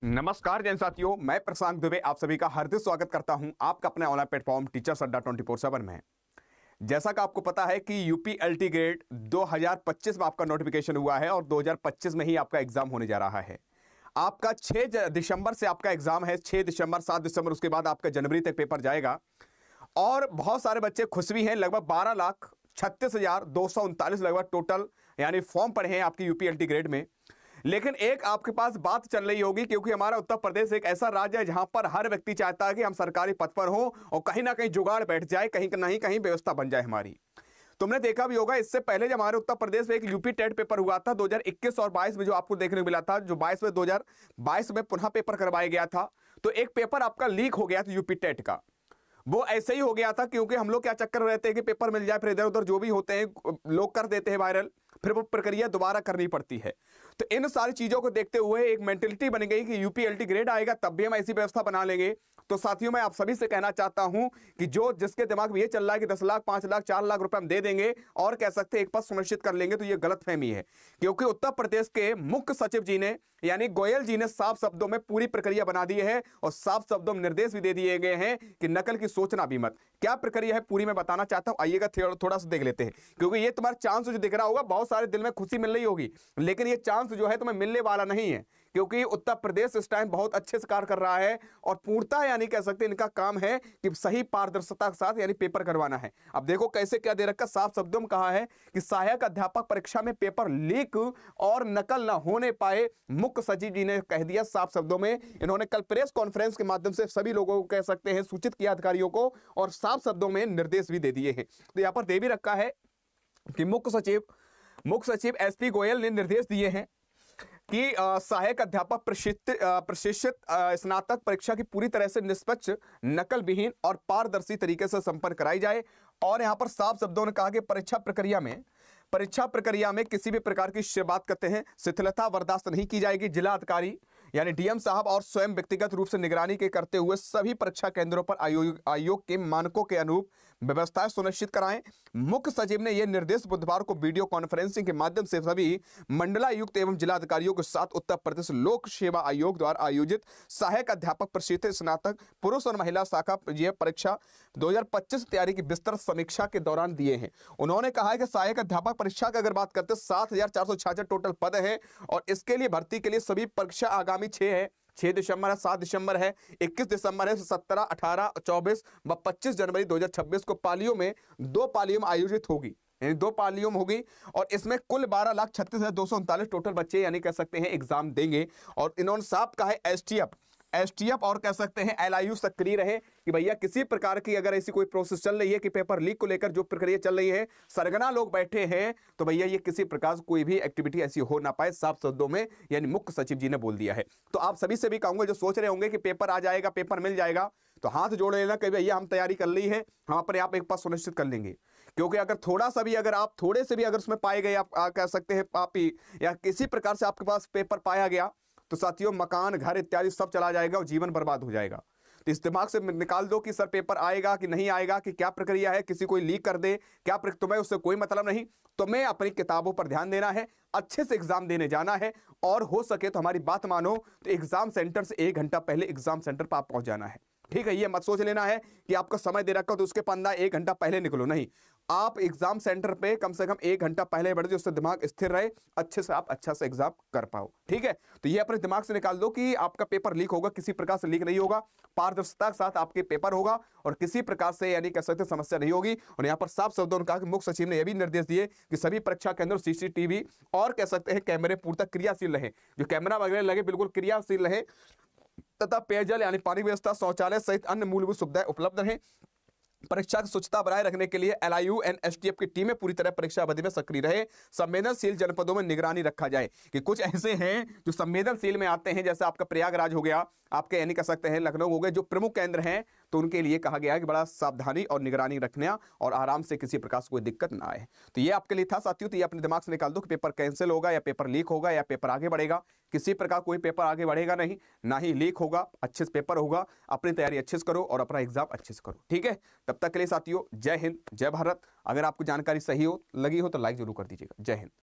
नमस्कार जैन साथियों, मैं प्रशांत दुबे आप सभी का हार्दिक स्वागत करता हूं आपका अपने ऑनलाइन प्लेटफॉर्म टीचर्स अड्डा 24/7 में। जैसा कि आपको पता है कि यूपी एलटी ग्रेड 2025 में आपका नोटिफिकेशन हुआ है और 2025 में ही आपका एग्जाम होने जा रहा है। आपका 6 दिसंबर से आपका एग्जाम है, 6 दिसंबर 7 दिसंबर, उसके बाद आपका जनवरी तक पेपर जाएगा। और बहुत सारे बच्चे खुश भी हैं। लगभग 12,36,239 लगभग टोटल यानी फॉर्म पड़े हैं आपकी यूपी एलटी ग्रेड में। लेकिन एक आपके पास बात चल रही होगी, क्योंकि हमारा उत्तर प्रदेश एक ऐसा राज्य है जहां पर हर व्यक्ति चाहता है कि हम सरकारी पद पर हो और कहीं ना कहीं जुगाड़ बैठ जाए, कहीं नहीं कहीं व्यवस्था बन जाए हमारी। तुमने देखा भी होगा, इससे पहले जब हमारे उत्तर प्रदेश में एक यूपी टेट पेपर हुआ था 2021 और 22 में, जो आपको देखने को मिला था, जो 2022 में पुनः पेपर करवाया गया था, तो एक पेपर आपका लीक हो गया था यूपी टेट का। वो ऐसे ही हो गया था क्योंकि हम लोग क्या चक्कर रहते हैं कि पेपर मिल जाए, फिर इधर उधर जो भी होते हैं लोग कर देते हैं वायरल, फिर वो प्रक्रिया दोबारा करनी पड़ती है। तो इन सारी चीजों को देखते हुए एक मेंटेलिटी बन गई कि यूपी एलटी ग्रेड आएगा तब भी हम ऐसी व्यवस्था बना लेंगे। तो साथियों, मैं आप सभी से कहना चाहता हूं कि जो जिसके दिमाग में ये चल रहा है कि 10 लाख 5 लाख 4 लाख रुपए हम दे देंगे और कह सकते हैं एक पद सुनिश्चित कर लेंगे, तो ये गलतफहमी है। क्योंकि उत्तर प्रदेश के मुख्य सचिव जी ने यानी गोयल जी ने साफ शब्दों में पूरी प्रक्रिया बना दी है और साफ शब्दों में निर्देश भी दे दिए गए हैं कि नकल की सोचना भी मत। क्या प्रक्रिया है पूरी मैं बताना चाहता हूं, आइएगा थोड़ा सा देख लेते हैं। क्योंकि ये तुम्हारा चांस जो दिख रहा होगा, बहुत सारे दिल में खुशी मिल रही होगी, लेकिन ये चांस जो है तुम्हें मिलने वाला नहीं है। क्योंकि उत्तर प्रदेश इस टाइम बहुत अच्छे से कार्य कर रहा है और पूर्णतः यानी कह सकते हैं इनका काम है कि सही पारदर्शिता के साथ यानी पेपर करवाना है। अब देखो कैसे क्या दे रखा, साफ शब्दों में कहा है कि सहायक अध्यापक परीक्षा में पेपर लीक और नकल न होने पाए। मुख्य सचिव जी ने कह दिया साफ शब्दों में। इन्होंने कल प्रेस कॉन्फ्रेंस के माध्यम से सभी लोगों को कह सकते हैं सूचित किया अधिकारियों को और साफ शब्दों में निर्देश भी दे दिए हैं। तो यहां पर दे भी रखा है कि मुख्य सचिव एसपी गोयल ने निर्देश दिए हैं कि सहायक अध्यापक प्रशिक्षित स्नातक परीक्षा की पूरी तरह से निष्पक्ष, नकल विहीन और पारदर्शी तरीके से संपन्न कराई जाए। और यहां पर साफ शब्दों ने कहा कि परीक्षा प्रक्रिया में किसी भी प्रकार की बात करते हैं शिथिलता बर्दाश्त नहीं की जाएगी। जिला अधिकारी यानी डीएम साहब और स्वयं व्यक्तिगत रूप से निगरानी के करते हुए सभी परीक्षा केंद्रों पर आयोग के मानकों के अनुरूप व्यवस्थाएं सुनिश्चित कराएं। मुख्य सचिव ने यह निर्देश बुधवार को वीडियो कॉन्फ्रेंसिंग के माध्यम से सभी मंडलायुक्त एवं जिलाधिकारियों के साथ उत्तर प्रदेश लोक सेवा आयोग द्वारा आयोजित सहायक अध्यापक प्रशिक्षित स्नातक पुरुष और महिला शाखा परीक्षा 2025 तैयारी की विस्तृत समीक्षा के दौरान दिए हैं। उन्होंने कहा है कि सहायक अध्यापक परीक्षा की अगर बात करते हैं 7,466 टोटल पद है और इसके लिए भर्ती के लिए सभी परीक्षा आगामी 6 दिसंबर है, 7 दिसंबर है, 21 दिसंबर है, 17, 18, 24 व 25 जनवरी 2026 को पालियों में 2 पालियों में आयोजित होगी, यानी 2 पालियों में होगी। और इसमें कुल 12,36,239 टोटल बच्चे यानी कह सकते हैं एग्जाम देंगे। और इन्होंने साफ कहा है एसटीएफ और कह सकते हैं एलआईयू सक्रिय रहे कि भैया किसी प्रकार की अगर ऐसी कोई प्रोसेस चल रही है कि पेपर लीक को लेकर जो प्रक्रिया चल रही है, सरगना लोग बैठे हैं, तो भैया ये किसी प्रकार से कोई भी एक्टिविटी ऐसी हो ना पाए। साफ शब्दों में यानी मुख्य सचिव जी ने बोल दिया है। तो आप सभी से भी कहूंगा जो सोच रहे होंगे कि पेपर आ जाएगा, पेपर मिल जाएगा, तो हाथ जोड़ लेना कि भैया हम तैयारी कर ली है, हम अपने आप एक पास सुनिश्चित कर लेंगे। क्योंकि अगर थोड़ा सा भी अगर आप थोड़े से भी अगर उसमें पाए गए, आप कह सकते हैं पापी या किसी प्रकार से आपके पास पेपर पाया गया, तो साथियों मकान घर इत्यादि सब चला जाएगा और जीवन बर्बाद हो जाएगा। तो इस दिमाग से निकाल दो कि सर पेपर आएगा कि नहीं आएगा, कि क्या प्रक्रिया है, किसी कोई लीक कर दे क्या तुम्हें उससे कोई मतलब नहीं। तुम्हें अपनी किताबों पर ध्यान देना है, अच्छे से एग्जाम देने जाना है और हो सके तो हमारी बात मानो तो एग्जाम सेंटर से 1 घंटा पहले एग्जाम सेंटर पर आप पहुंच जाना है। ठीक है, ये मत सोच लेना है कि आपका समय दे रखा हो तो उसके 1 घंटा पहले निकलो, नहीं। आप एग्जाम सेंटर पे कम से कम 1 घंटा पहले बैठ जाओ, उससे दिमाग स्थिर रहे, अच्छे से आप अच्छा से एग्जाम कर पाओ। ठीक है, तो ये अपने दिमाग से निकाल दो कि आपका पेपर लीक होगा, किसी प्रकार से लीक नहीं होगा, पारदर्शिता के साथ आपके पेपर होगा और किसी प्रकार से यानी कह सकते समस्या नहीं होगी। और यहाँ पर साफ शब्दों ने कहा कि मुख्य सचिव ने यह भी निर्देश दिए कि सभी परीक्षा केंद्र सीसीटीवी और कह सकते हैं कैमरे पूर्णतः क्रियाशील रहे, जो कैमरा वगैरह लगे बिल्कुल क्रियाशील रहे तथा पेयजल यानी पानी व्यवस्था, शौचालय सहित अन्य मूलभूत सुविधाएं उपलब्ध रहें। परीक्षा की स्वच्छता बनाए रखने के लिए एलआईयू एंड एसटीएफ की टीमें पूरी तरह परीक्षा अवधि में सक्रिय रहे। संवेदनशील जनपदों में निगरानी रखा जाए कि कुछ ऐसे हैं जो संवेदनशील में आते हैं, जैसे आपका प्रयागराज हो गया, आपके यानी कह सकते हैं लखनऊ हो गए, जो प्रमुख केंद्र हैं, तो उनके लिए कहा गया है कि बड़ा सावधानी और निगरानी रखना और आराम से किसी प्रकार से कोई दिक्कत ना आए। तो ये आपके लिए था साथियों। तो ये अपने दिमाग से निकाल दो कि पेपर कैंसिल होगा या पेपर लीक होगा या पेपर आगे बढ़ेगा। किसी प्रकार कोई पेपर आगे बढ़ेगा नहीं, ना ही लीक होगा, अच्छे से पेपर होगा। अपनी तैयारी अच्छे से करो और अपना एग्जाम अच्छे से करो। ठीक है, तब तक के लिए साथियों जय हिंद, जय भारत। अगर आपको जानकारी सही हो लगी हो तो लाइक जरूर कर दीजिएगा। जय हिंद।